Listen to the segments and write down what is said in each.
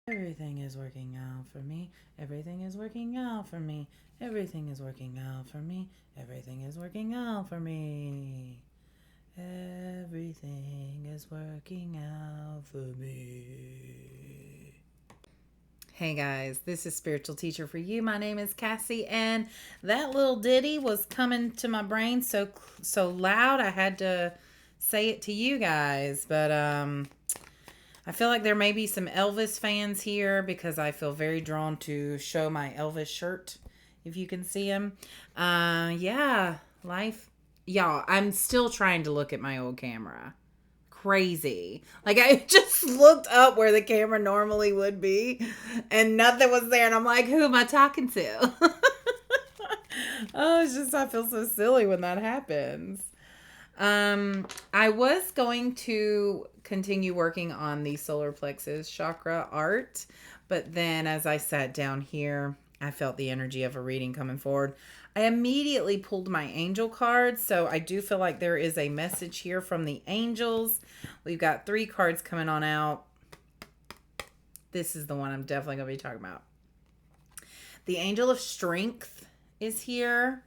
Everything is working out for me. Everything is working out for me. Everything is working out for me. Everything is working out for me. Everything is working out for me. Hey guys, this is Spiritual Teacher for You. My name is Cassie, and that little ditty was coming to my brain so loud I had to say it to you guys. But I feel like there may be some Elvis fans here because I feel very drawn to show my Elvis shirt, if you can see him. Yeah, life. Y'all, I'm still trying to look at my old camera. Crazy. Like, I just looked up where the camera normally would be, and nothing was there. And I'm like, who am I talking to? Oh, it's just, I feel so silly when that happens. I was going to continue working on the solar plexus chakra art, but then as I sat down here, I felt the energy of a reading coming forward. I immediately pulled my angel cards, so I do feel like there is a message here from the angels. We've got 3 cards coming on out. This is the one I'm definitely going to be talking about. The angel of strength is here,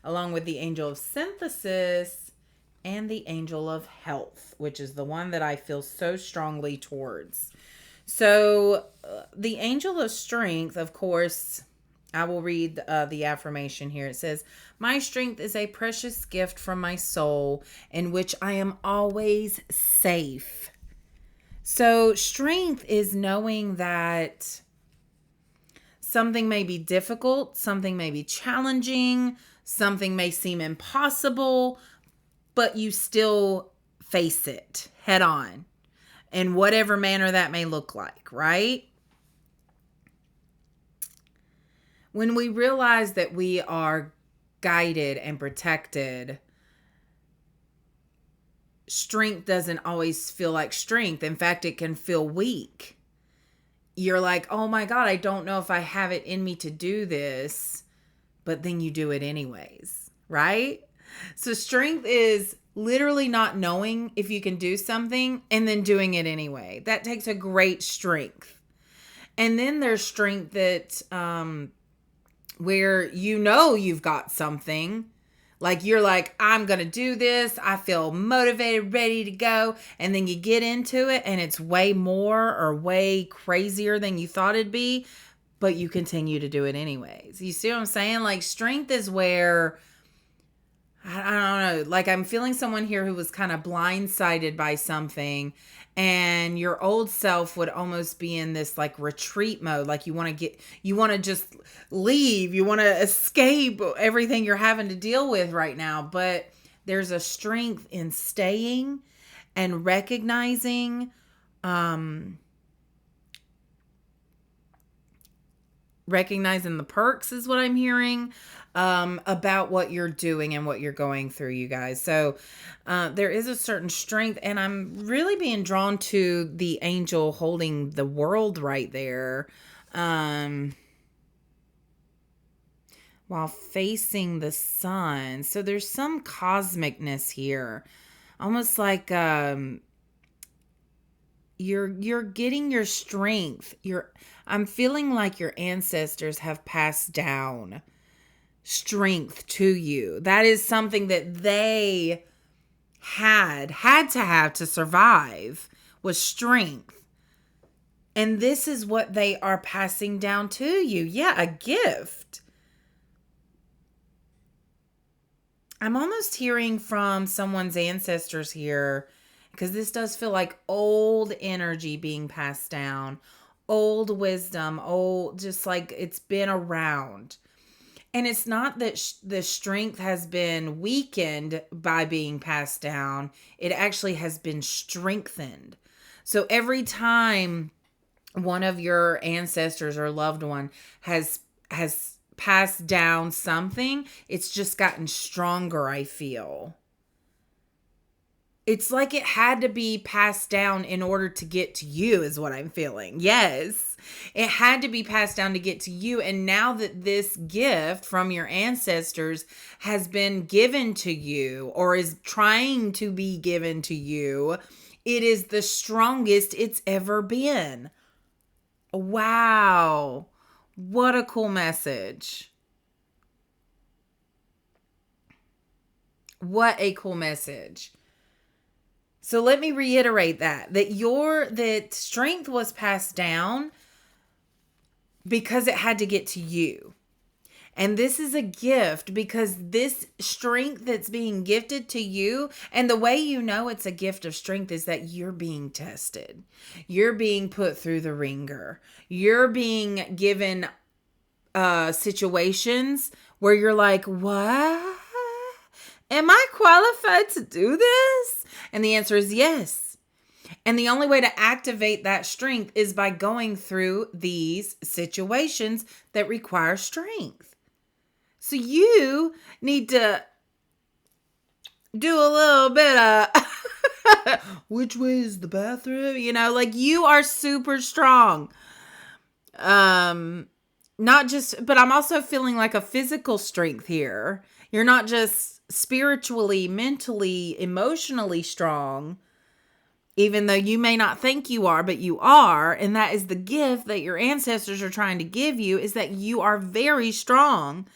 along with the angel of synthesis and the angel of health, which is the one that I feel so strongly towards. So the angel of strength, of course, I will read the affirmation here. It says, "My strength is a precious gift from my soul in which I am always safe." So strength is knowing that something may be difficult, something may be challenging, something may seem impossible, but you still face it head on in whatever manner that may look like, right? When we realize that we are guided and protected, strength doesn't always feel like strength. In fact, it can feel weak. You're like, oh my God, I don't know if I have it in me to do this, but then you do it anyways, right? So strength is literally not knowing if you can do something and then doing it anyway. That takes a great strength. And then there's strength that where you know you've got something. Like you're like, I'm going to do this. I feel motivated, ready to go. And then you get into it and it's way more or way crazier than you thought it'd be, but you continue to do it anyways. You see what I'm saying? Like strength is where, I don't know, like I'm feeling someone here who was kind of blindsided by something, and your old self would almost be in this like retreat mode. Like you want to just leave, you want to escape everything you're having to deal with right now. But there's a strength in staying and recognizing, recognizing the perks is what I'm hearing about what you're doing and what you're going through, you guys. So there is a certain strength, and I'm really being drawn to the angel holding the world right there while facing the sun. So there's some cosmicness here, almost like you're getting your strength. I'm feeling like your ancestors have passed down strength to you. That is something that they had to have to survive, was strength. And this is what they are passing down to you. Yeah, a gift. I'm almost hearing from someone's ancestors here, because this does feel like old energy being passed down, old wisdom, old, just like it's been around. And it's not that the strength has been weakened by being passed down. It actually has been strengthened. So every time one of your ancestors or loved one has passed down something, it's just gotten stronger, I feel. It's like it had to be passed down in order to get to you, is what I'm feeling. Yes, it had to be passed down to get to you. And now that this gift from your ancestors has been given to you, or is trying to be given to you, it is the strongest it's ever been. Wow. What a cool message. What a cool message. So let me reiterate that strength was passed down because it had to get to you. And this is a gift because this strength that's being gifted to you, and the way you know it's a gift of strength is that you're being tested. You're being put through the ringer. You're being given situations where you're like, what? Am I qualified to do this? And the answer is yes. And the only way to activate that strength is by going through these situations that require strength. So you need to do a little bit of which way is the bathroom? Like you are super strong. Not just, but I'm also feeling like a physical strength here. You're not just spiritually, mentally, emotionally strong, even though you may not think you are, but you are. And that is the gift that your ancestors are trying to give you, is that you are very strong.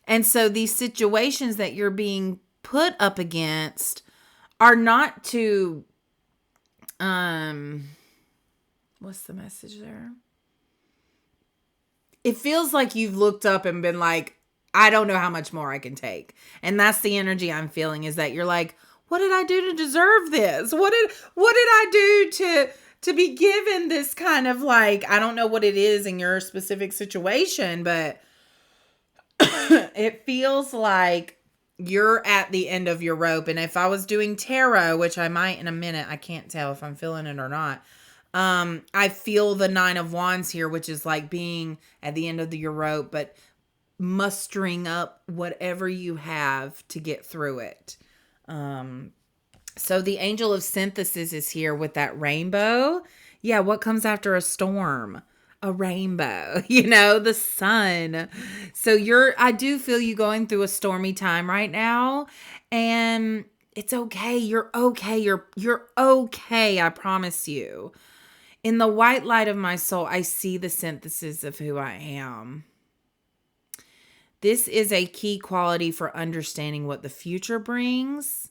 And so these situations that you're being put up against are not to, what's the message there? It feels like you've looked up and been like, I don't know how much more I can take. And that's the energy I'm feeling, is that you're like, what did I do to deserve this? What did I do to be given this kind of, like, I don't know what it is in your specific situation, but it feels like you're at the end of your rope. And if I was doing tarot, which I might in a minute, I can't tell if I'm feeling it or not. I feel the 9 of Wands here, which is like being at the end of your rope, but mustering up whatever you have to get through it. So the angel of synthesis is here with that rainbow. Yeah, what comes after a storm? A rainbow, the sun. So I do feel you going through a stormy time right now, and it's okay. You're okay. You're okay. I promise you. In the white light of my soul, I see the synthesis of who I am. This is a key quality for understanding what the future brings.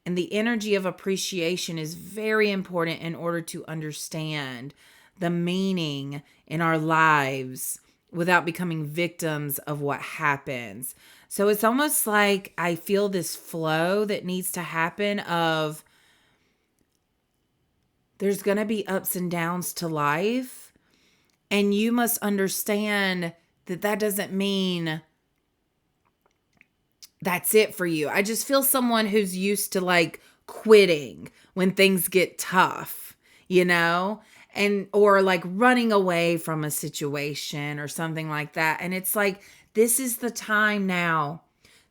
And the energy of appreciation is very important in order to understand the meaning in our lives without becoming victims of what happens. So it's almost like I feel this flow that needs to happen of, there's going to be ups and downs to life. And you must understand that doesn't mean that's it for you. I just feel someone who's used to like quitting when things get tough, or like running away from a situation or something like that. And it's like, this is the time now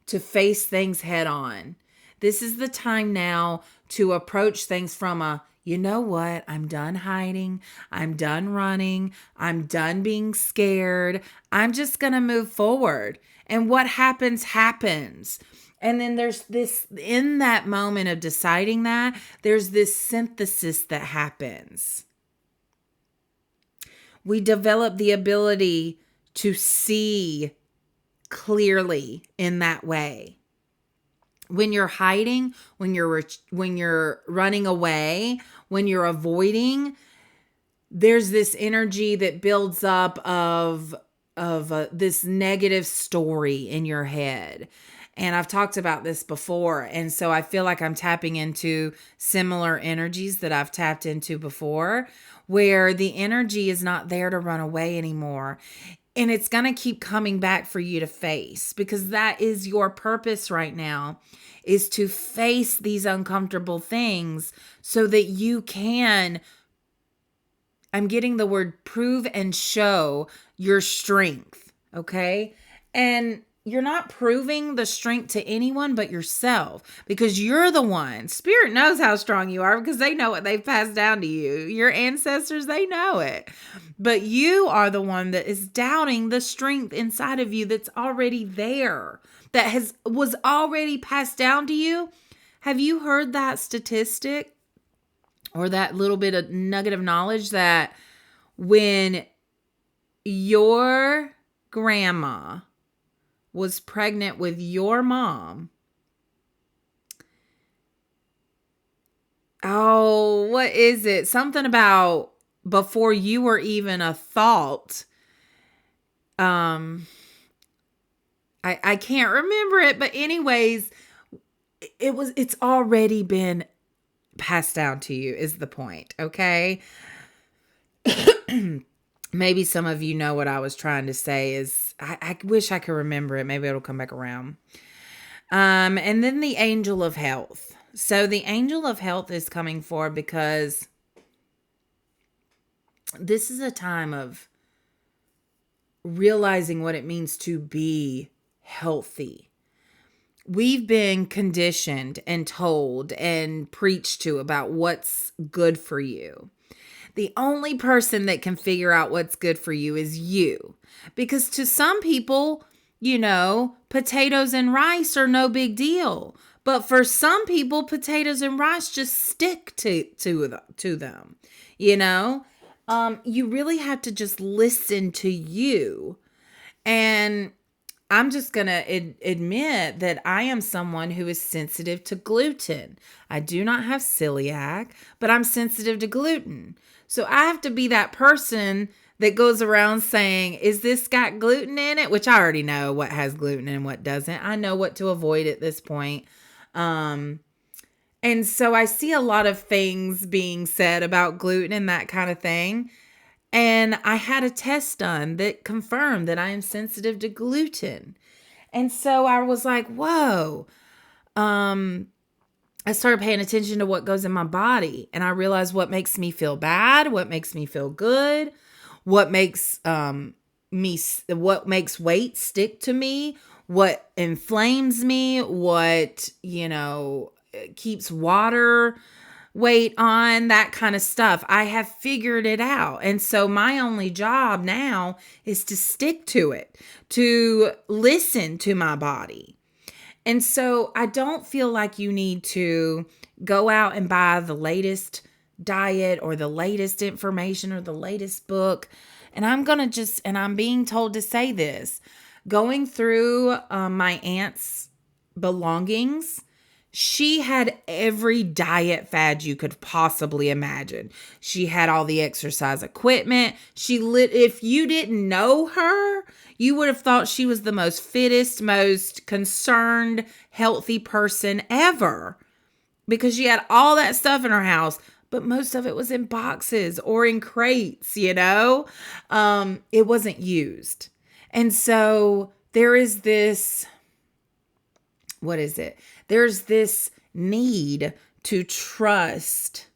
to face things head on. This is the time now to approach things from you know what? I'm done hiding. I'm done running. I'm done being scared. I'm just going to move forward. And what happens, happens. And then there's this, in that moment of deciding that, there's this synthesis that happens. We develop the ability to see clearly in that way. When you're hiding, when you're running away, when you're avoiding, there's this energy that builds up of this negative story in your head. And I've talked about this before. And so I feel like I'm tapping into similar energies that I've tapped into before, where the energy is not there to run away anymore. And it's going to keep coming back for you to face, because that is your purpose right now, is to face these uncomfortable things so that you can, I'm getting the word prove and show your strength. Okay. And you're not proving the strength to anyone but yourself, because you're the one. Spirit knows how strong you are because they know what they've passed down to you. Your ancestors, they know it. But you are the one that is doubting the strength inside of you that's already there, that was already passed down to you. Have you heard that statistic or that little bit of nugget of knowledge that when your grandma was pregnant with your mom, oh, what is it? Something about before you were even a thought. Um, I can't remember it, but anyways, it's already been passed down to you is the point, okay? Maybe some of you know what I was trying to say is I wish I could remember it. Maybe it'll come back around. And then the angel of health. So the angel of health is coming forward because this is a time of realizing what it means to be healthy. We've been conditioned and told and preached to about what's good for you. The only person that can figure out what's good for you is you. Because to some people, potatoes and rice are no big deal. But for some people, potatoes and rice just stick to them. You really have to just listen to you. And I'm just going to admit that I am someone who is sensitive to gluten. I do not have celiac, but I'm sensitive to gluten. So I have to be that person that goes around saying, is this got gluten in it? Which I already know what has gluten and what doesn't. I know what to avoid at this point. And so I see a lot of things being said about gluten and that kind of thing. And I had a test done that confirmed that I am sensitive to gluten. And so I was like, whoa. I started paying attention to what goes in my body. And I realized what makes me feel bad, what makes me feel good, what makes weight stick to me, what inflames me, what, keeps water weight on, that kind of stuff. I have figured it out. And so my only job now is to stick to it, to listen to my body. And so I don't feel like you need to go out and buy the latest diet or the latest information or the latest book. And I'm being told to say this, going through my aunt's belongings, she had every diet fad you could possibly imagine. She had all the exercise equipment. If you didn't know her, you would have thought she was the most fittest, most concerned, healthy person ever. Because she had all that stuff in her house, but most of it was in boxes or in crates, It wasn't used. And so there is this, what is it? There's this need to trust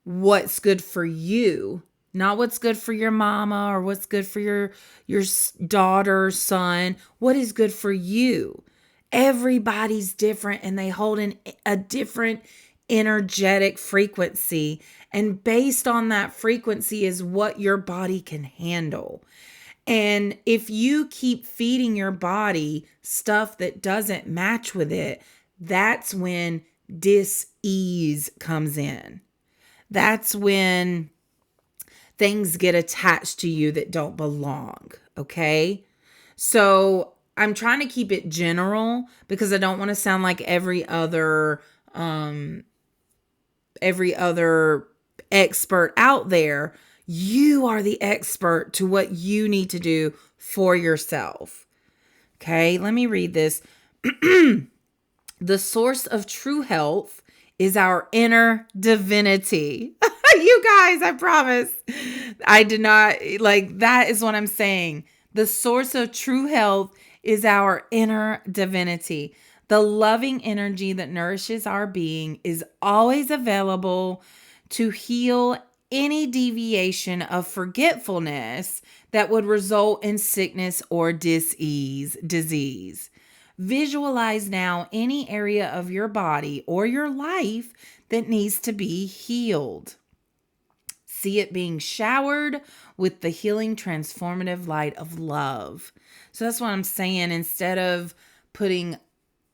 what's good for you, not what's good for your mama or what's good for your daughter, son. What is good for you? Everybody's different and they hold a different energetic frequency. And based on that frequency is what your body can handle. And if you keep feeding your body stuff that doesn't match with it, that's when dis-ease comes in. That's when things get attached to you that don't belong, okay? So I'm trying to keep it general because I don't want to sound like every other expert out there. You are the expert to what you need to do for yourself. Okay, let me read this. The source of true health is our inner divinity. You guys, I promise. I did not, that is what I'm saying. The source of true health is our inner divinity. The loving energy that nourishes our being is always available to heal any deviation of forgetfulness that would result in sickness or disease. Visualize now any area of your body or your life that needs to be healed. See it being showered with the healing, transformative light of love. So that's what I'm saying. Instead of putting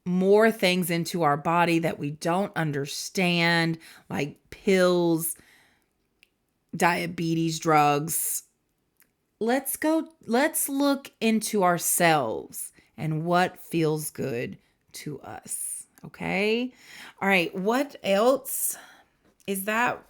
more things into our body that we don't understand, like pills, diabetes drugs, let's look into ourselves and what feels good to us. Okay? All right, what else is that?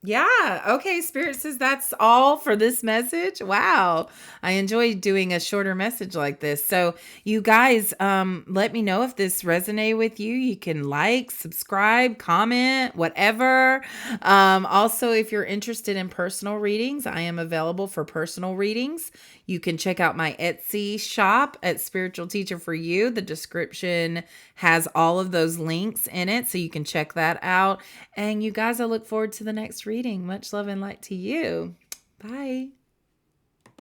Yeah. Okay. Spirit says that's all for this message. Wow. I enjoy doing a shorter message like this. So you guys, let me know if this resonate with you. You can like, subscribe, comment, whatever. Also, if you're interested in personal readings, I am available for personal readings. You can check out my Etsy shop at Spiritual Teacher for You. The description has all of those links in it, so you can check that out. And you guys, I look forward to the next reading. Much love and light to you. Bye.